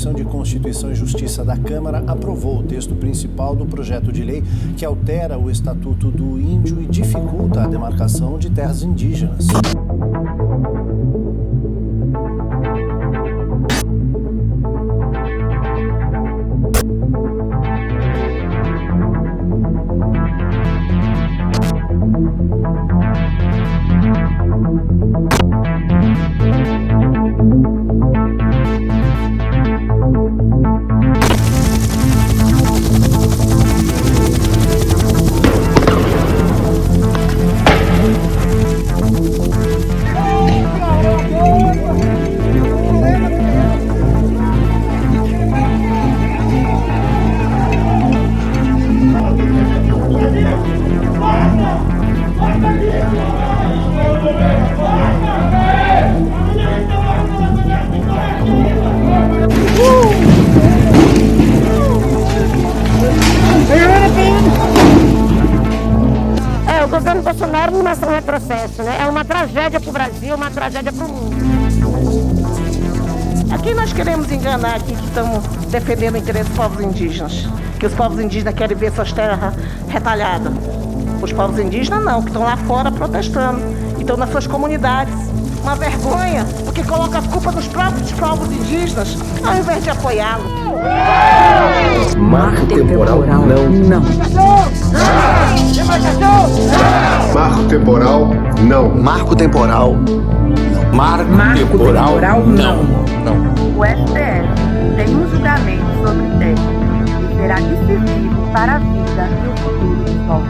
Comissão de Constituição e Justiça da Câmara aprovou o texto principal do projeto de lei que altera o Estatuto do Índio e dificulta a demarcação de terras indígenas. O governo Bolsonaro não mostra um retrocesso, né? É uma tragédia para o Brasil, uma tragédia para o mundo. Aqui nós queremos enganar aqui que estamos defendendo o interesse dos povos indígenas, que os povos indígenas querem ver suas terras retalhadas. Os povos indígenas não, que estão lá fora protestando, e estão nas suas comunidades. Uma vergonha, porque coloca a culpa nos próprios povos indígenas, ao invés de apoiá-los. Marco temporal, não. Marco temporal, não. Marco temporal, não. Marco temporal, não. O STF tem um julgamento sobre o tema e será decisivo para a vida e o futuro dos povos.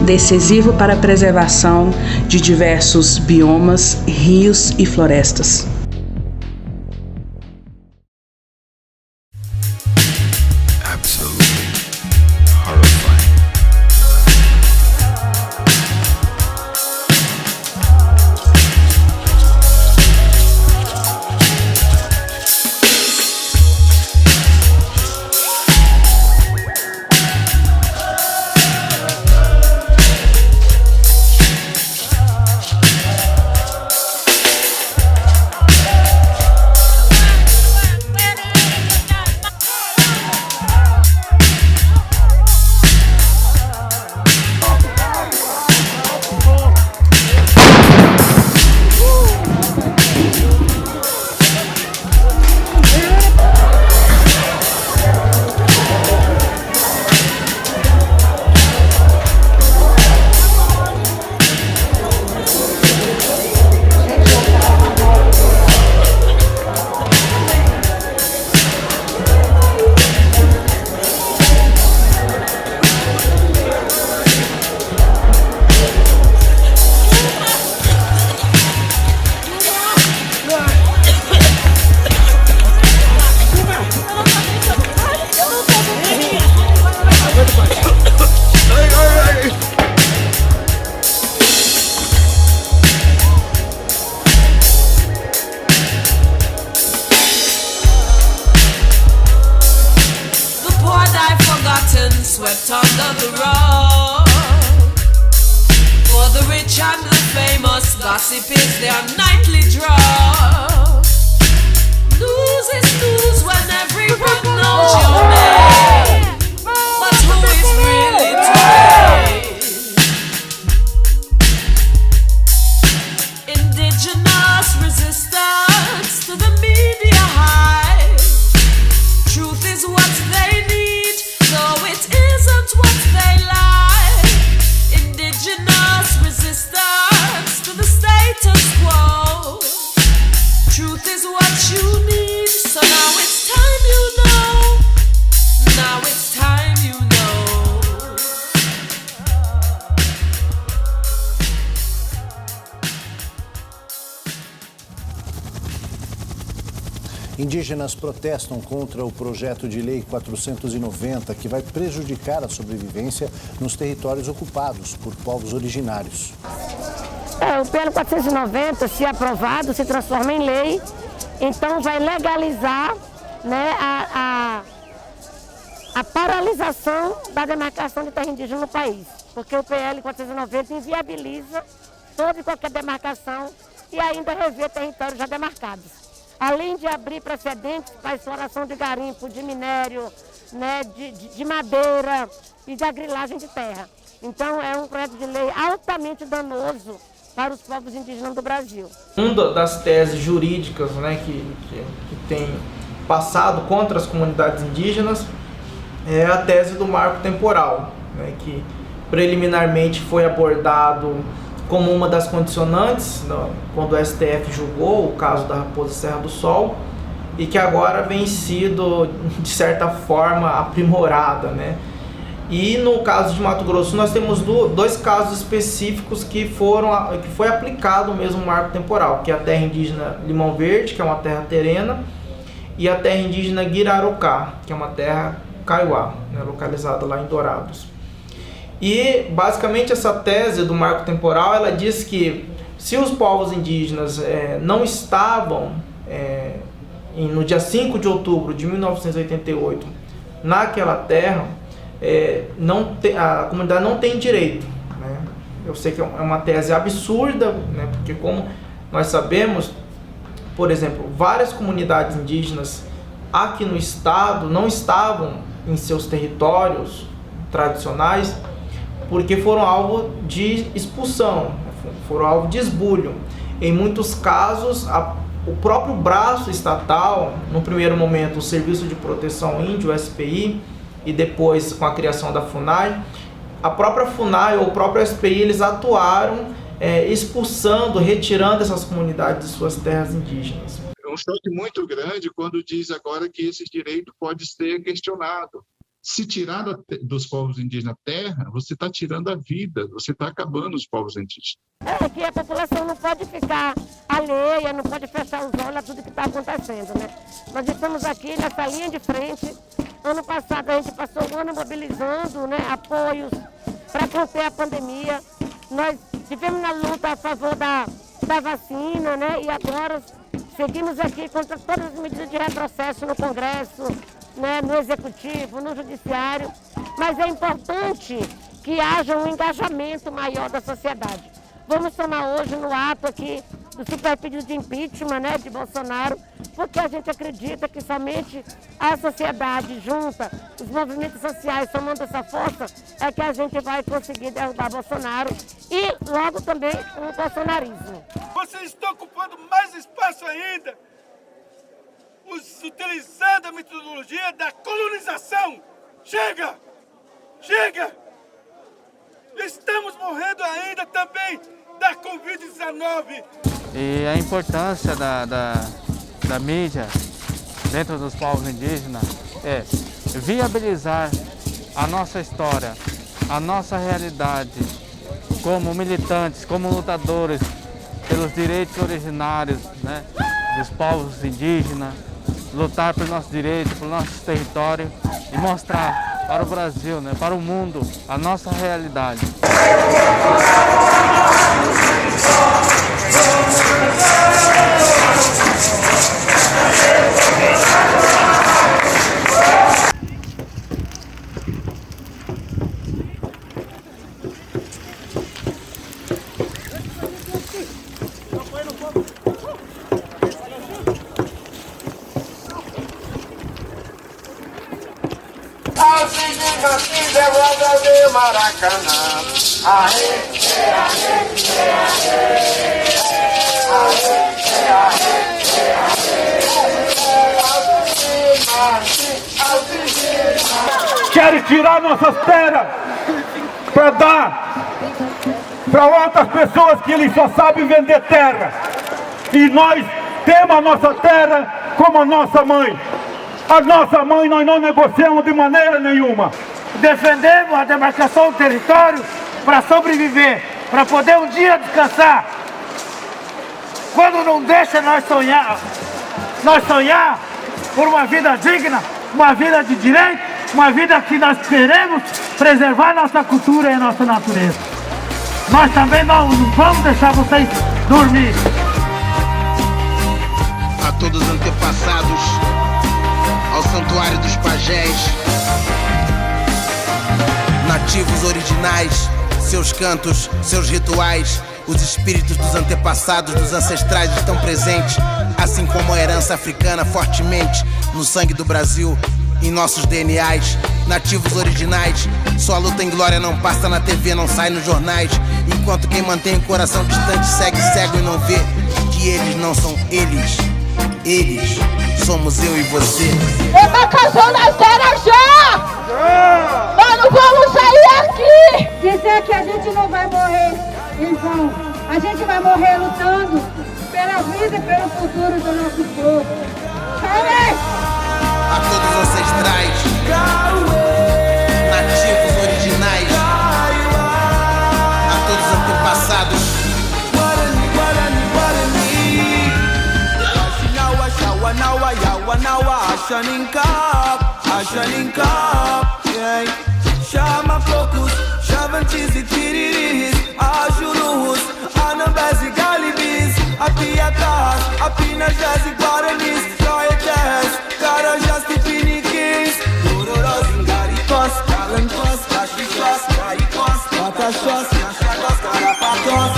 Decisivo para a preservação de diversos biomas, rios e florestas. Swept under the rug. For the rich and the famous, gossip is their nightly drug. News is news when everyone knows your name, but who is really to blame? Indigenous resistance to the media hype. Truth is what they need, though it isn't what they like. Indigenous resistance to the status quo. Truth is what you need, so now it's time you know. Now it's time you know. Indígenas protestam contra o projeto de lei 490, que vai prejudicar a sobrevivência nos territórios ocupados por povos originários. O PL 490, se aprovado, se transforma em lei, então vai legalizar, né, a paralisação da demarcação de terra indígena no país, porque o PL 490 inviabiliza toda e qualquer demarcação e ainda rever territórios já demarcados. além de abrir precedentes para a exploração de garimpo, de minério, né, de madeira e da grilagem de terra. Então é um projeto de lei altamente danoso para os povos indígenas do Brasil. Uma das teses jurídicas, né, que tem passado contra as comunidades indígenas é a tese do marco temporal, né, que preliminarmente foi abordado como uma das condicionantes quando o STF julgou o caso da Raposa Serra do Sol e que agora vem sido, de certa forma, aprimorada, né? E no caso de Mato Grosso nós temos dois casos específicos que foi aplicado mesmo o marco temporal, que é a terra indígena Limão Verde, que é uma terra terena, e a terra indígena Guirarocá, que é uma terra kaiowá, né, localizada lá em Dourados. E basicamente essa tese do marco temporal, ela diz que se os povos indígenas não estavam no dia 5 de outubro de 1988 naquela terra, a comunidade não tem direito, né? Eu sei que é uma tese absurda, né? Porque como nós sabemos, por exemplo, várias comunidades indígenas aqui no estado não estavam em seus territórios tradicionais porque foram alvo de expulsão, foram alvo de esbulho. Em muitos casos, o próprio braço estatal, no primeiro momento o Serviço de Proteção Índio, o SPI, e depois com a criação da FUNAI, a própria FUNAI ou o próprio SPI, eles atuaram expulsando, retirando essas comunidades de suas terras indígenas. É um choque muito grande quando diz agora que esse direito pode ser questionado. Se tirar dos povos indígenas a terra, você está tirando a vida, você está acabando os povos indígenas. É que a população não pode ficar alheia, não pode fechar os olhos a tudo que está acontecendo, né? Nós estamos aqui nessa linha de frente. Ano passado a gente passou o ano mobilizando, né, apoios para conter a pandemia. Nós tivemos na luta a favor da vacina, né? E agora seguimos aqui contra todas as medidas de retrocesso no Congresso, né, no Executivo, no Judiciário. Mas é importante que haja um engajamento maior da sociedade. Vamos tomar hoje no ato aqui do super pedido de impeachment, né, de Bolsonaro, porque a gente acredita que somente a sociedade junta, os movimentos sociais tomando essa força, é que a gente vai conseguir derrubar Bolsonaro e logo também o bolsonarismo. Vocês estão ocupando mais espaço ainda, utilizando a metodologia da colonização. Chega! Chega! Estamos morrendo ainda também da Covid-19. E a importância da mídia dentro dos povos indígenas é viabilizar a nossa história, a nossa realidade como militantes, como lutadores pelos direitos originários, né, dos povos indígenas, lutar pelos nossos direitos, pelo nosso território e mostrar para o Brasil, né, para o mundo, a nossa realidade. Querem tirar nossas terras para dar para outras pessoas que eles só sabem vender terra. E nós temos a nossa terra como a nossa mãe. A nossa mãe nós não negociamos de maneira nenhuma. Defendemos a demarcação do território para sobreviver, para poder um dia descansar. Quando não deixa nós sonhar por uma vida digna, uma vida de direito, uma vida que nós queremos preservar nossa cultura e nossa natureza. Nós também não vamos deixar vocês dormir. A todos os antepassados, ao santuário dos pajés, nativos originais, seus cantos, seus rituais, Os espíritos dos antepassados, dos ancestrais estão presentes, assim como a herança africana fortemente no sangue do Brasil, em nossos DNAs, nativos originais. Sua luta em glória não passa na TV, não sai nos jornais, enquanto quem mantém o coração distante segue cego e não vê que eles não são eles. Eles somos eu e você. Demarcação das terras já! Nós não vamos sair aqui! Dizer que a gente não vai morrer em vão. A gente vai morrer lutando pela vida e pelo futuro do nosso povo. Amém! A todos os ancestrais, nativos originais, a todos os antepassados. Chama poucos, chavantes e tiriris, ajurus, anambés e galibis, apiacás, apinajás e guaranis, joietés, carajás e piniquins, gororós, engaricós, calancós, cachixós, caicós, pataxós, cachagós, carapatós.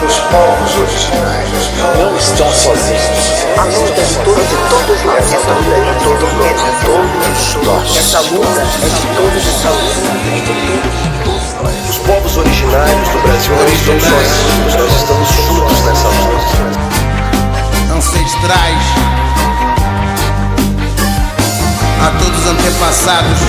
Os povos originários não estão sozinhos. A luta é de todos nós. Essa luta é de todos nós. Essa luta é de todos nós. Os povos originários do Brasil não estão sozinhos. Nós estamos juntos nessa luta. Ancestrais, a todos os antepassados.